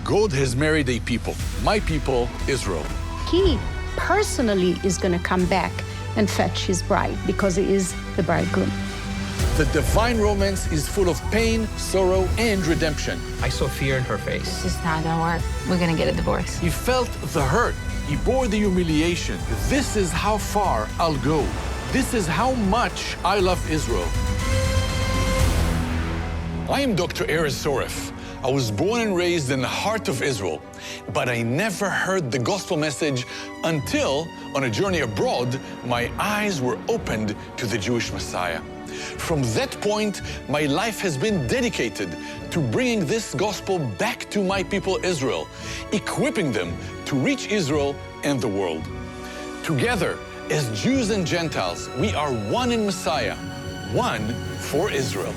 God has married a people, my people, Israel. He personally is going to come back and fetch his bride because he is the bridegroom. The divine romance is full of pain, sorrow, and redemption. I saw fear in her face. This is not gonna work. We're gonna get a divorce. He felt the hurt. He bore the humiliation. This is how far I'll go. This is how much I love Israel. I am Dr. Erez Soref. I was born and raised in the heart of Israel, but I never heard the gospel message until, on a journey abroad, my eyes were opened to the Jewish Messiah. From that point, my life has been dedicated to bringing this gospel back to my people Israel, equipping them to reach Israel and the world. Together, as Jews and Gentiles, we are one in Messiah, one for Israel.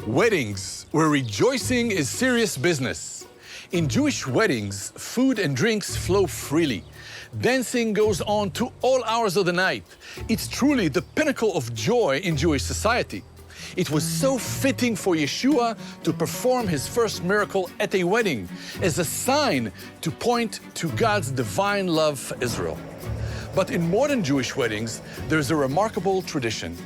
Weddings, where rejoicing is serious business. In Jewish weddings, food and drinks flow freely. Dancing goes on to all hours of the night. It's truly the pinnacle of joy in Jewish society. It was so fitting for Yeshua to perform his first miracle at a wedding as a sign to point to God's divine love for Israel. But in modern Jewish weddings, there's a remarkable tradition.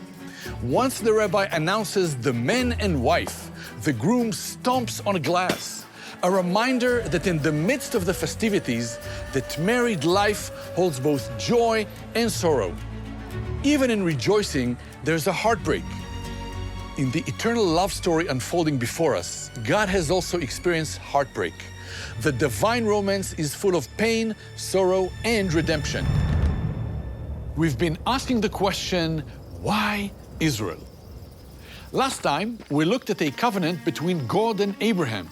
Once the rabbi announces the man and wife, the groom stomps on a glass, a reminder that in the midst of the festivities, that married life holds both joy and sorrow. Even in rejoicing, there's a heartbreak. In the eternal love story unfolding before us, God has also experienced heartbreak. The divine romance is full of pain, sorrow, and redemption. We've been asking the question, why Israel? Last time, we looked at a covenant between God and Abraham.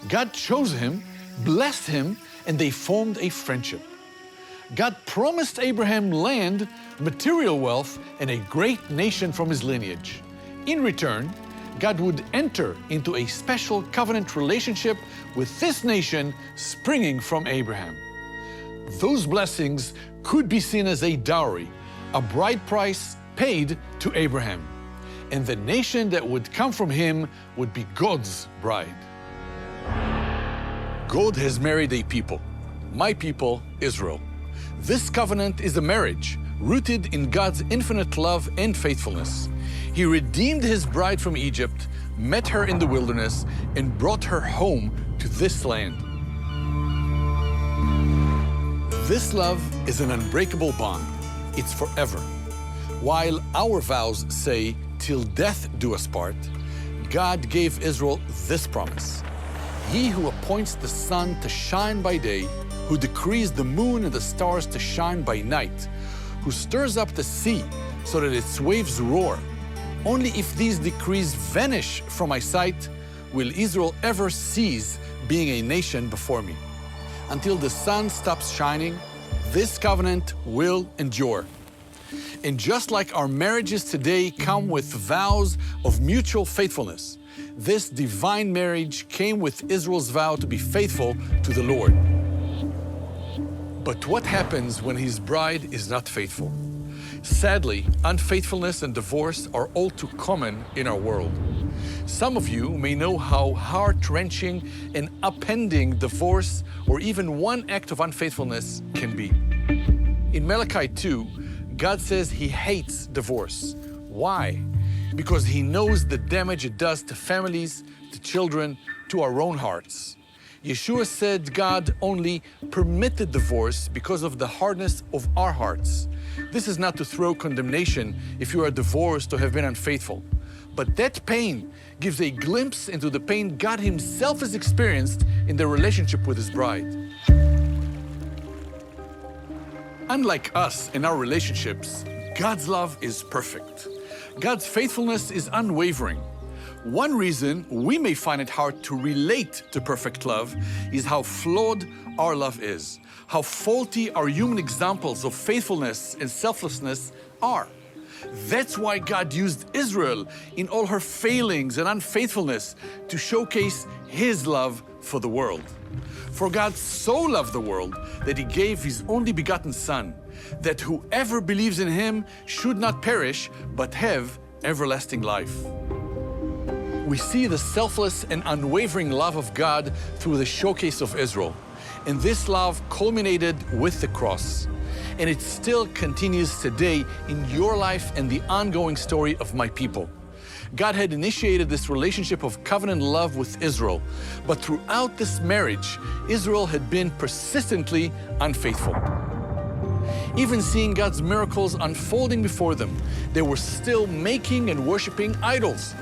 God chose him, blessed him, and they formed a friendship. God promised Abraham land, material wealth, and a great nation from his lineage. In return, God would enter into a special covenant relationship with this nation springing from Abraham. Those blessings could be seen as a dowry, a bride price paid to Abraham, and the nation that would come from him would be God's bride. God has married a people, my people, Israel. This covenant is a marriage rooted in God's infinite love and faithfulness. He redeemed his bride from Egypt, met her in the wilderness, and brought her home to this land. This love is an unbreakable bond. It's forever. While our vows say, "Till death do us part," God gave Israel this promise. He who appoints the sun to shine by day, who decrees the moon and the stars to shine by night, who stirs up the sea so that its waves roar, only if these decrees vanish from my sight will Israel ever cease being a nation before me. Until the sun stops shining, this covenant will endure. And just like our marriages today come with vows of mutual faithfulness, this divine marriage came with Israel's vow to be faithful to the Lord. But what happens when his bride is not faithful? Sadly, unfaithfulness and divorce are all too common in our world. Some of you may know how heart-wrenching and upending divorce or even one act of unfaithfulness can be. In Malachi 2, God says he hates divorce. Why? Because he knows the damage it does to families, to children, to our own hearts. Yeshua said God only permitted divorce because of the hardness of our hearts. This is not to throw condemnation if you are divorced or have been unfaithful. But that pain gives a glimpse into the pain God himself has experienced in the relationship with his bride. Unlike us in our relationships, God's love is perfect. God's faithfulness is unwavering. One reason we may find it hard to relate to perfect love is how flawed our love is, how faulty our human examples of faithfulness and selflessness are. That's why God used Israel in all her failings and unfaithfulness to showcase His love for the world. For God so loved the world that He gave His only begotten Son, that whoever believes in Him should not perish, but have everlasting life. We see the selfless and unwavering love of God through the showcase of Israel. And this love culminated with the cross. And it still continues today in your life and the ongoing story of my people. God had initiated this relationship of covenant love with Israel, but throughout this marriage, Israel had been persistently unfaithful. Even seeing God's miracles unfolding before them, they were still making and worshiping idols.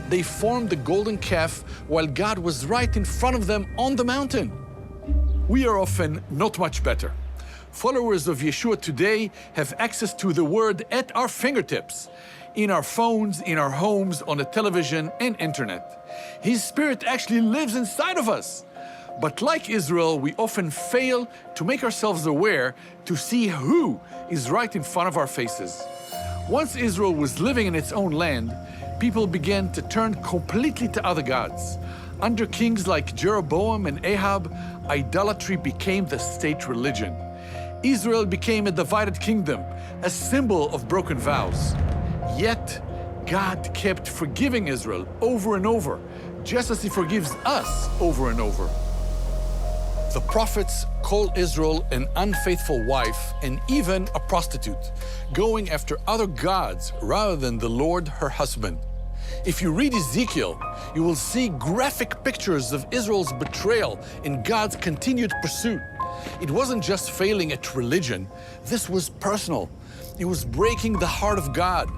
They formed the golden calf while God was right in front of them on the mountain. We are often not much better. Followers of Yeshua today have access to the Word at our fingertips, in our phones, in our homes, on the television and internet. His Spirit actually lives inside of us. But like Israel, we often fail to make ourselves aware to see who is right in front of our faces. Once Israel was living in its own land, people began to turn completely to other gods. Under kings like Jeroboam and Ahab, idolatry became the state religion. Israel became a divided kingdom, a symbol of broken vows. Yet, God kept forgiving Israel over and over, just as He forgives us over and over. The prophets call Israel an unfaithful wife and even a prostitute, going after other gods rather than the Lord, her husband. If you read Ezekiel, you will see graphic pictures of Israel's betrayal in God's continued pursuit. It wasn't just failing at religion, this was personal. It was breaking the heart of God,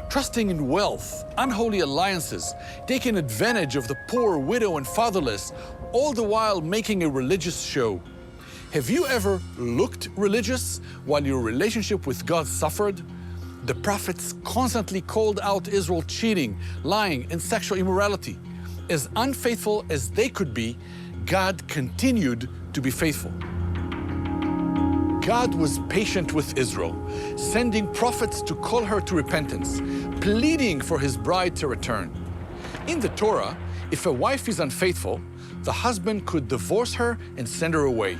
trusting in wealth, unholy alliances, taking advantage of the poor, widow, and fatherless, all the while making a religious show. Have you ever looked religious while your relationship with God suffered? The prophets constantly called out Israel cheating, lying, and sexual immorality. As unfaithful as they could be, God continued to be faithful. God was patient with Israel, sending prophets to call her to repentance, pleading for His bride to return. In the Torah, if a wife is unfaithful, the husband could divorce her and send her away.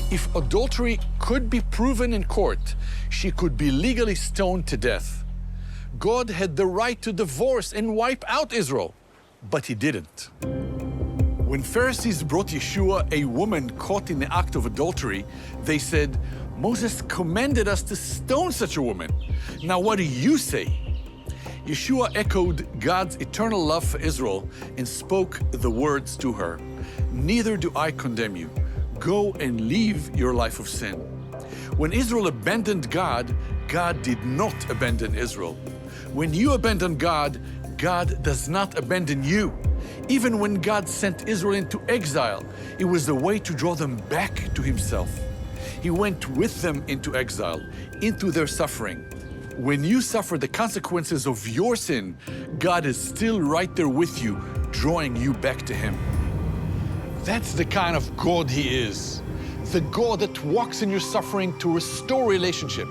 If adultery could be proven in court, she could be legally stoned to death. God had the right to divorce and wipe out Israel, but He didn't. When Pharisees brought Yeshua a woman caught in the act of adultery, they said, "Moses commanded us to stone such a woman. Now what do you say?" Yeshua echoed God's eternal love for Israel and spoke the words to her, "Neither do I condemn you. Go and live your life of sin." When Israel abandoned God, God did not abandon Israel. When you abandon God, God does not abandon you. Even when God sent Israel into exile, it was a way to draw them back to Himself. He went with them into exile, into their suffering. When you suffer the consequences of your sin, God is still right there with you, drawing you back to Him. That's the kind of God He is. The God that walks in your suffering to restore relationship,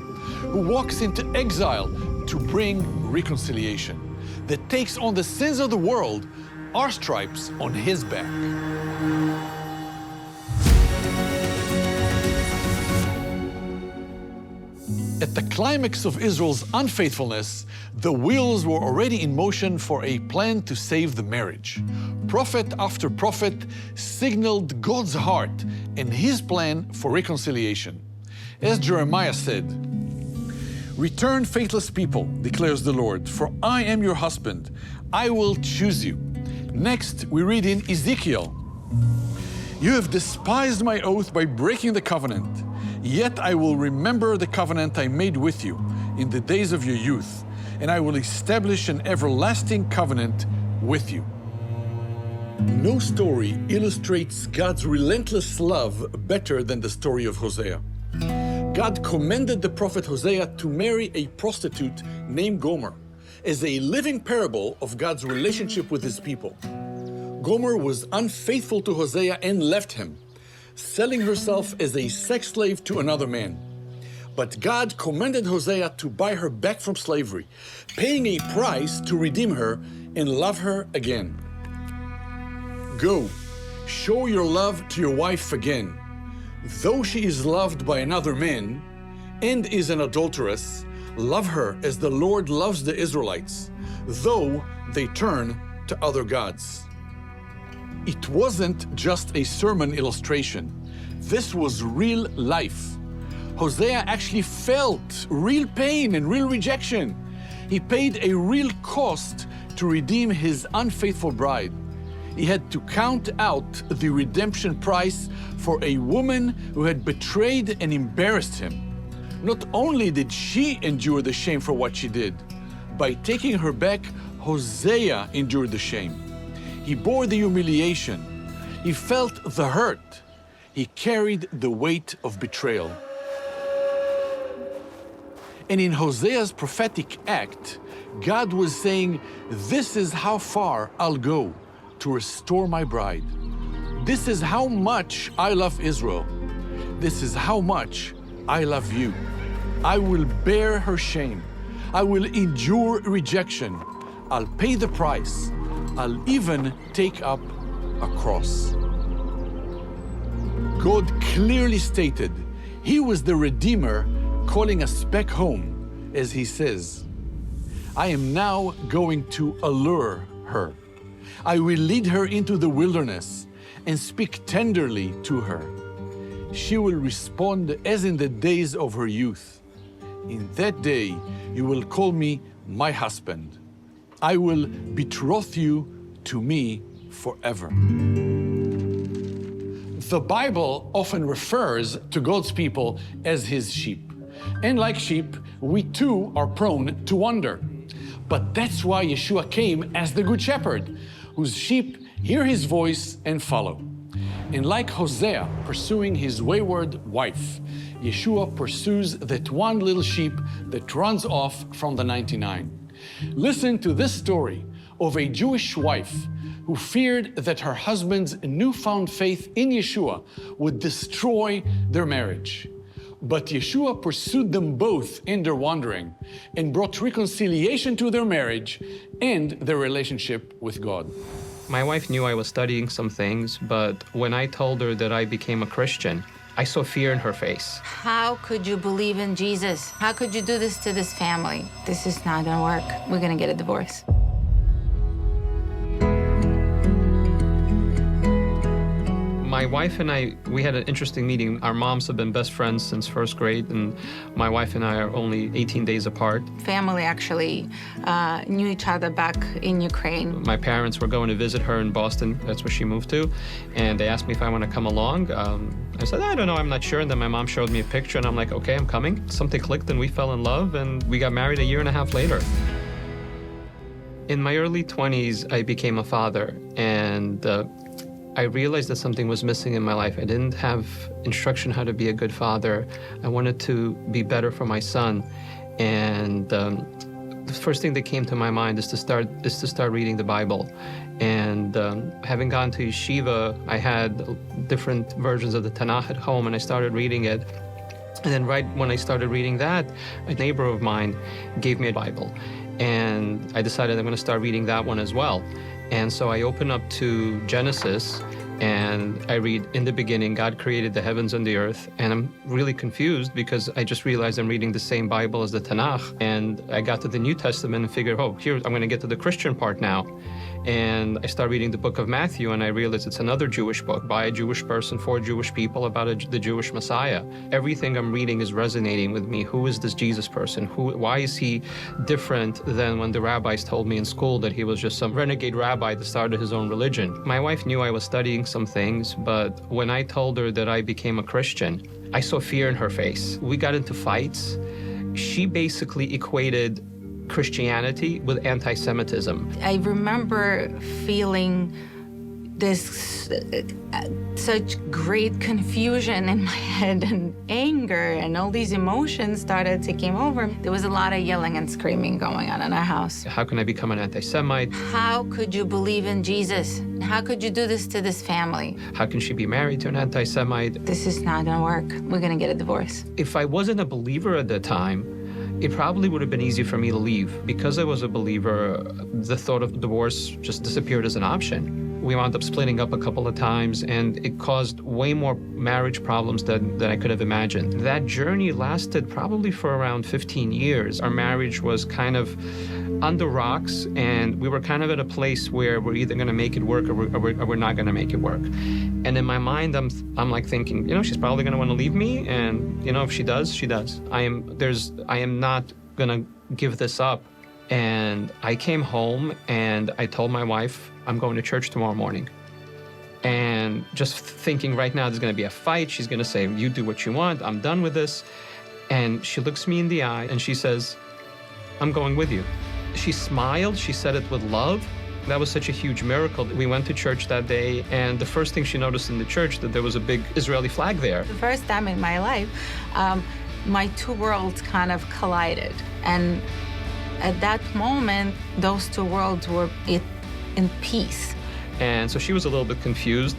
who walks into exile to bring reconciliation, that takes on the sins of the world, our stripes on His back. At the climax of Israel's unfaithfulness, the wheels were already in motion for a plan to save the marriage. Prophet after prophet signaled God's heart and His plan for reconciliation. As Jeremiah said, "Return, faithless people, declares the Lord, for I am your husband. I will choose you." Next, we read in Ezekiel, "You have despised my oath by breaking the covenant. Yet I will remember the covenant I made with you in the days of your youth, and I will establish an everlasting covenant with you." No story illustrates God's relentless love better than the story of Hosea. God commended the prophet Hosea to marry a prostitute named Gomer as a living parable of God's relationship with His people. Gomer was unfaithful to Hosea and left him, selling herself as a sex slave to another man. But God commanded Hosea to buy her back from slavery, paying a price to redeem her and love her again. Go, show your love to your wife again. Though she is loved by another man and is an adulteress, love her as the Lord loves the Israelites, though they turn to other gods. It wasn't just a sermon illustration. This was real life. Hosea actually felt real pain and real rejection. He paid a real cost to redeem his unfaithful bride. He had to count out the redemption price for a woman who had betrayed and embarrassed him. Not only did she endure the shame for what she did, by taking her back, Hosea endured the shame. He bore the humiliation. He felt the hurt. He carried the weight of betrayal. And in Hosea's prophetic act, God was saying, this is how far I'll go to restore my bride. This is how much I love Israel. This is how much I love you. I will bear her shame. I will endure rejection. I'll pay the price. I'll even take up a cross. God clearly stated He was the Redeemer calling us back home, as He says, I am now going to allure her. I will lead her into the wilderness and speak tenderly to her. She will respond as in the days of her youth. In that day, you will call me my husband. I will betroth you to me forever. The Bible often refers to God's people as His sheep. And like sheep, we too are prone to wander. But that's why Yeshua came as the Good Shepherd, whose sheep hear His voice and follow. And like Hosea pursuing his wayward wife, Yeshua pursues that one little sheep that runs off from the 99. Listen to this story of a Jewish wife who feared that her husband's newfound faith in Yeshua would destroy their marriage. But Yeshua pursued them both in their wandering and brought reconciliation to their marriage and their relationship with God. My wife knew I was studying some things, but when I told her that I became a Christian, I saw fear in her face. How could you believe in Jesus? How could you do this to this family? This is not gonna work. We're gonna get a divorce. My wife and I, we had an interesting meeting. Our moms have been best friends since first grade, and my wife and I are only 18 days apart. Family actually knew each other back in Ukraine. My parents were going to visit her in Boston. That's where she moved to. And they asked me if I want to come along. I said, I don't know, I'm not sure. And then my mom showed me a picture, and I'm like, okay, I'm coming. Something clicked, and we fell in love, and we got married a year and a half later. In my early 20s, I became a father, and I realized that something was missing in my life. I didn't have instruction how to be a good father. I wanted to be better for my son. And the first thing that came to my mind is to start reading the Bible. And having gone to yeshiva, I had different versions of the Tanakh at home, and I started reading it. And then right when I started reading that, a neighbor of mine gave me a Bible. And I decided I'm going to start reading that one as well. And so I open up to Genesis, and I read, in the beginning, God created the heavens and the earth. And I'm really confused because I just realized I'm reading the same Bible as the Tanakh. And I got to the New Testament and figured, oh, here, I'm going to get to the Christian part now. And I start reading the book of Matthew, and I realize it's another Jewish book by a Jewish person for Jewish people about the Jewish Messiah. Everything I'm reading is resonating with me. Who is this Jesus person? Why is he different than when the rabbis told me in school that he was just some renegade rabbi that started his own religion? My wife knew I was studying some things, but when I told her that I became a Christian, I saw fear in her face. We got into fights. She basically equated Christianity with anti-Semitism. I remember feeling this such great confusion in my head and anger and all these emotions started to come over. There was a lot of yelling and screaming going on in our house. How can I become an anti-Semite? How could you believe in Jesus? How could you do this to this family? How can she be married to an anti-Semite? This is not gonna work. We're gonna get a divorce. If I wasn't a believer at the time, it probably would have been easy for me to leave. Because I was a believer, the thought of divorce just disappeared as an option. We wound up splitting up a couple of times, and it caused way more marriage problems than I could have imagined. That journey lasted probably for around 15 years. Our marriage was kind of under rocks, and we were kind of at a place where we're either going to make it work or we're not going to make it work. And in my mind, I'm like thinking, she's probably going to want to leave me, and if she does, she does. I am not going to give this up. And I came home and I told my wife, I'm going to church tomorrow morning. And just thinking right now there's going to be a fight. She's going to say, you do what you want. I'm done with this. And she looks me in the eye and she says, I'm going with you. She smiled. She said it with love. That was such a huge miracle. We went to church that day, and the first thing she noticed in the church that there was a big Israeli flag there. The first time in my life, my two worlds kind of collided. And at that moment, those two worlds were in peace. And so she was a little bit confused,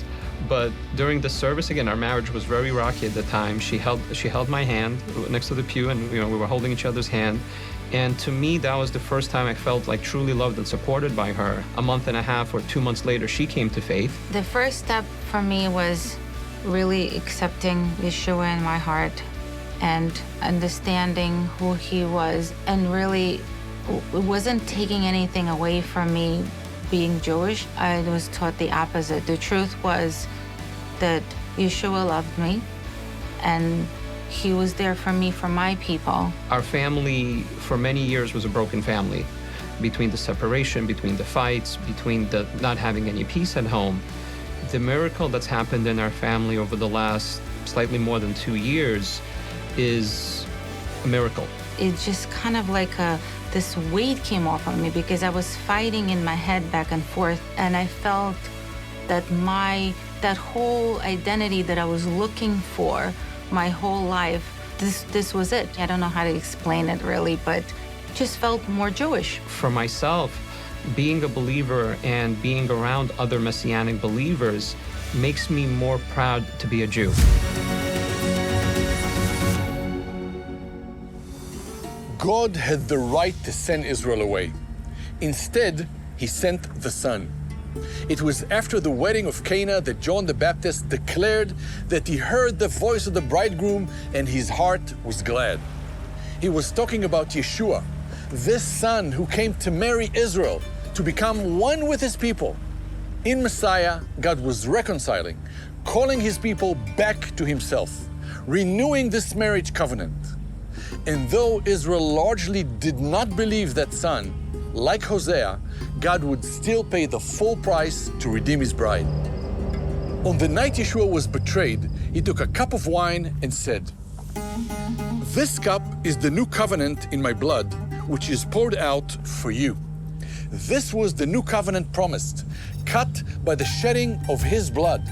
but during the service, again, our marriage was very rocky at the time. She held my hand next to the pew, and we were holding each other's hand. And to me, that was the first time I felt like truly loved and supported by her. A month and a half or 2 months later, she came to faith. The first step for me was really accepting Yeshua in my heart and understanding who he was, and really it wasn't taking anything away from me being Jewish. I was taught the opposite. The truth was that Yeshua loved me, and he was there for me, for my people. Our family, for many years, was a broken family. Between the separation, between the fights, between the not having any peace at home. The miracle that's happened in our family over the last slightly more than 2 years is a miracle. It's just kind of like this weight came off of me, because I was fighting in my head back and forth, and I felt that that whole identity that I was looking for my whole life, this was it. I don't know how to explain it really, but just felt more Jewish. For myself, being a believer and being around other Messianic believers makes me more proud to be a Jew. God had the right to send Israel away. Instead, he sent the Son. It was after the wedding of Cana that John the Baptist declared that he heard the voice of the bridegroom and his heart was glad. He was talking about Yeshua, this Son who came to marry Israel, to become one with his people. In Messiah, God was reconciling, calling his people back to himself, renewing this marriage covenant. And though Israel largely did not believe that Son, like Hosea, God would still pay the full price to redeem his bride. On the night Yeshua was betrayed, he took a cup of wine and said, "This cup is the new covenant in my blood, which is poured out for you." This was the new covenant promised, cut by the shedding of his blood,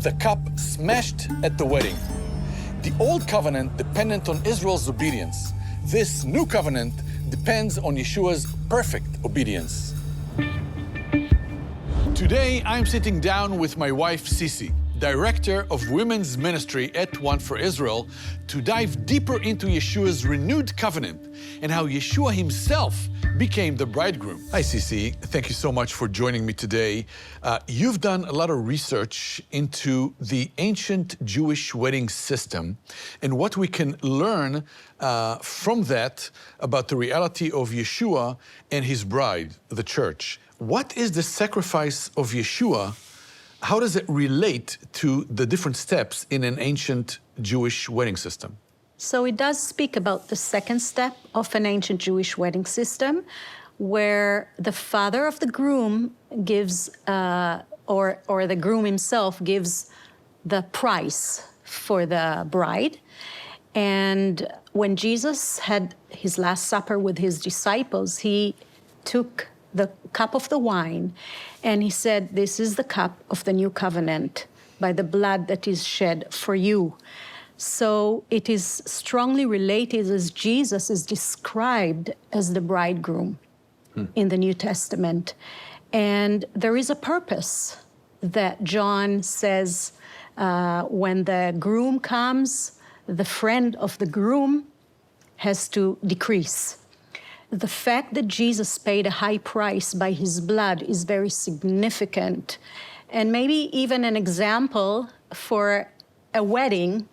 the cup smashed at the wedding. The old covenant depended on Israel's obedience. This new covenant depends on Yeshua's perfect obedience. Today, I'm sitting down with my wife, Sisi, Director of Women's Ministry at One for Israel, to dive deeper into Yeshua's renewed covenant and how Yeshua himself became the bridegroom. Hi, Sisi. Thank you so much for joining me today. You've done a lot of research into the ancient Jewish wedding system and what we can learn from that about the reality of Yeshua and his bride, the church. What is the sacrifice of Yeshua? How does it relate to the different steps in an ancient Jewish wedding system? So it does speak about the second step of an ancient Jewish wedding system, where the father of the groom gives, or the groom himself gives the price for the bride. And when Jesus had his Last Supper with his disciples, he took the cup of the wine, and he said, "This is the cup of the new covenant by the blood that is shed for you." So it is strongly related as Jesus is described as the bridegroom in the New Testament. And there is a purpose that John says when the groom comes, the friend of the groom has to decrease. The fact that Jesus paid a high price by his blood is very significant, and maybe even an example for a wedding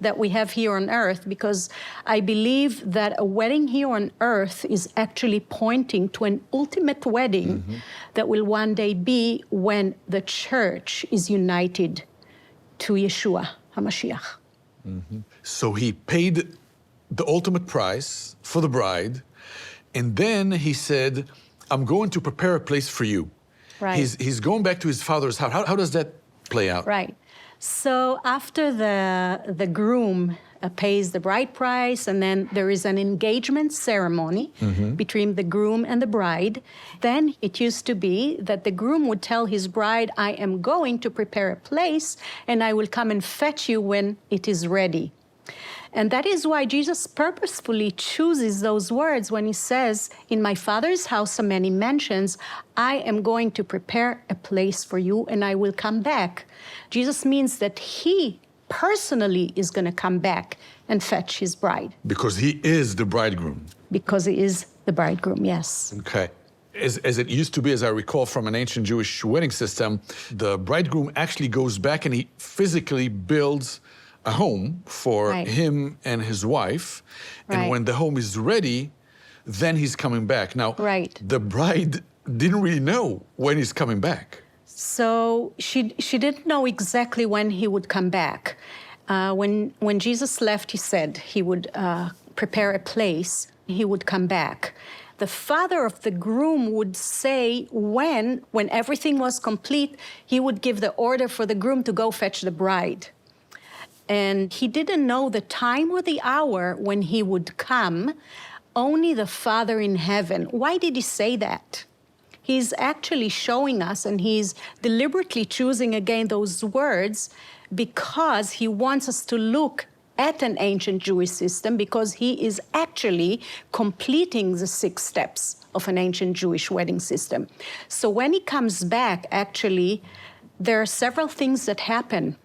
that we have here on earth, because I believe that a wedding here on earth is actually pointing to an ultimate wedding that will one day be when the church is united to Yeshua HaMashiach. So he paid the ultimate price for the bride, and then he said, "I'm going to prepare a place for you." Right. He's going back to his father's house. How does that play out? Right. So after the groom pays the bride price, and then there is an engagement ceremony between the groom and the bride, then it used to be that the groom would tell his bride, "I am going to prepare a place, and I will come and fetch you when it is ready." And that is why Jesus purposefully chooses those words when he says, "In my Father's house are many mansions. I am going to prepare a place for you, and I will come back." Jesus means that he personally is going to come back and fetch his bride. Because he is the bridegroom. Because he is the bridegroom, yes. Okay. As it used to be, as I recall from an ancient Jewish wedding system, the bridegroom actually goes back and he physically builds a home for him and his wife. And when the home is ready, then he's coming back. Now, the bride didn't really know when he's coming back. So she didn't know exactly when he would come back. When Jesus left, he said he would prepare a place, he would come back. The father of the groom would say when everything was complete, he would give the order for the groom to go fetch the bride. And he didn't know the time or the hour when he would come, only the Father in heaven. Why did he say that? He's actually showing us, and he's deliberately choosing again those words because he wants us to look at an ancient Jewish system, because he is actually completing the 6 steps of an ancient Jewish wedding system. So when he comes back, actually, there are several things that happen.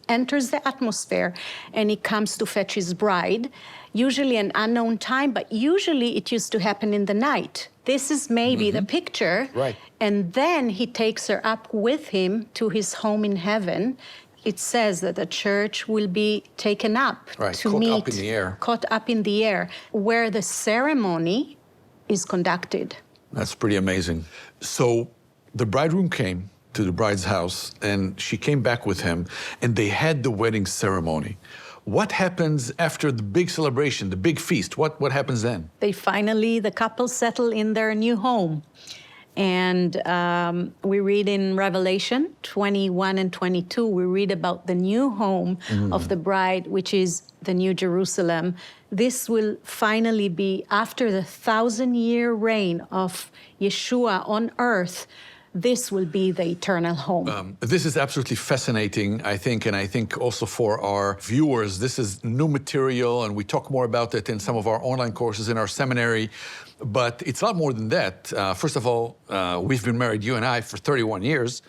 Enters the atmosphere, and he comes to fetch his bride, usually an unknown time, but usually it used to happen in the night. This is maybe the picture. Right. And then he takes her up with him to his home in heaven. It says that the church will be taken up to meet. Caught up in the air. Caught up in the air, where the ceremony is conducted. That's pretty amazing. So the bridegroom came to the bride's house, and she came back with him, and they had the wedding ceremony. What happens after the big celebration, the big feast? What happens then? The couple settle in their new home. And we read in Revelation 21 and 22, we read about the new home of the bride, which is the New Jerusalem. This will finally be after the 1,000-year reign of Yeshua on earth. This will be the eternal home. This is absolutely fascinating, I think, and I think also for our viewers, this is new material, and we talk more about it in some of our online courses in our seminary, but it's a lot more than that. First of all, we've been married, you and I, for 31 years.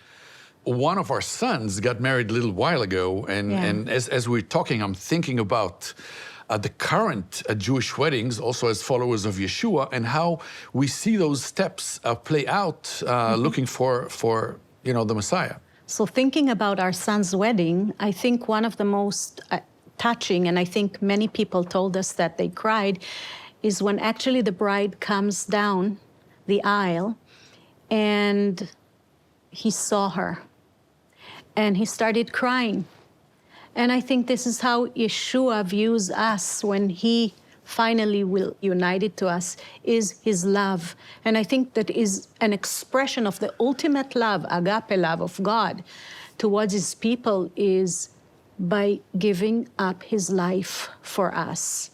One of our sons got married a little while ago, and as we're talking, I'm thinking about the current Jewish weddings, also as followers of Yeshua, and how we see those steps play out, looking for the Messiah. So thinking about our son's wedding, I think one of the most touching, and I think many people told us that they cried, is when actually the bride comes down the aisle and he saw her and he started crying. And I think this is how Yeshua views us when he finally will unite it to us, is his love. And I think that is an expression of the ultimate love, agape love of God towards his people, is by giving up his life for us.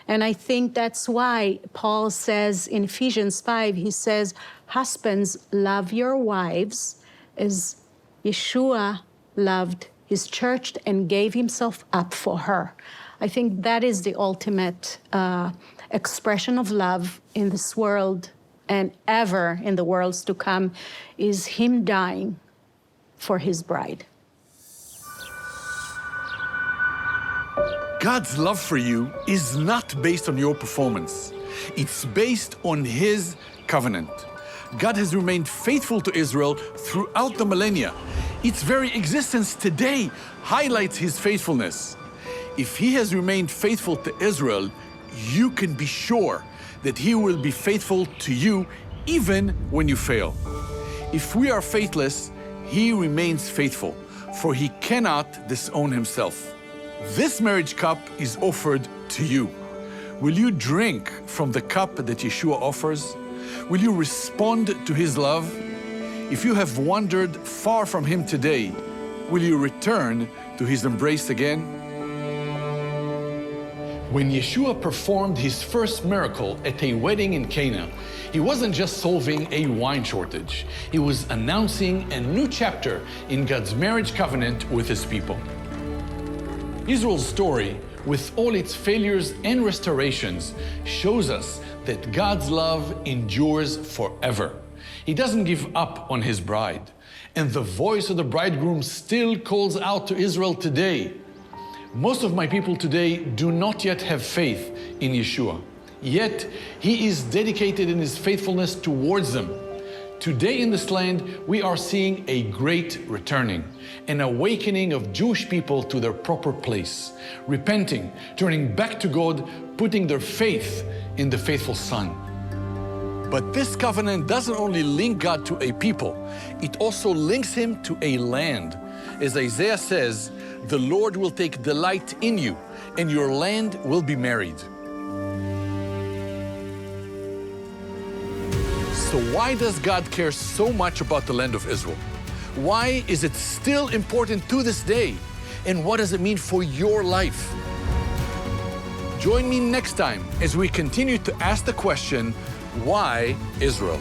And I think that's why Paul says in Ephesians 5, he says, husbands, love your wives as Yeshua loved his church and gave himself up for her. I think that is the ultimate expression of love in this world and ever in the worlds to come, is him dying for his bride. God's love for you is not based on your performance. It's based on his covenant. God has remained faithful to Israel throughout the millennia. Its very existence today highlights his faithfulness. If he has remained faithful to Israel, you can be sure that he will be faithful to you even when you fail. If we are faithless, he remains faithful, for he cannot disown himself. This marriage cup is offered to you. Will you drink from the cup that Yeshua offers? Will you respond to his love? If you have wandered far from him today, will you return to his embrace again? When Yeshua performed his first miracle at a wedding in Cana, he wasn't just solving a wine shortage. He was announcing a new chapter in God's marriage covenant with his people. Israel's story, with all its failures and restorations, shows us that God's love endures forever. He doesn't give up on his bride. And the voice of the bridegroom still calls out to Israel today. Most of my people today do not yet have faith in Yeshua. Yet, he is dedicated in his faithfulness towards them. Today in this land, we are seeing a great returning, an awakening of Jewish people to their proper place, repenting, turning back to God, putting their faith in the faithful Son. But this covenant doesn't only link God to a people, it also links him to a land. As Isaiah says, the Lord will take delight in you, and your land will be married. So why does God care so much about the land of Israel? Why is it still important to this day? And what does it mean for your life? Join me next time as we continue to ask the question, why Israel?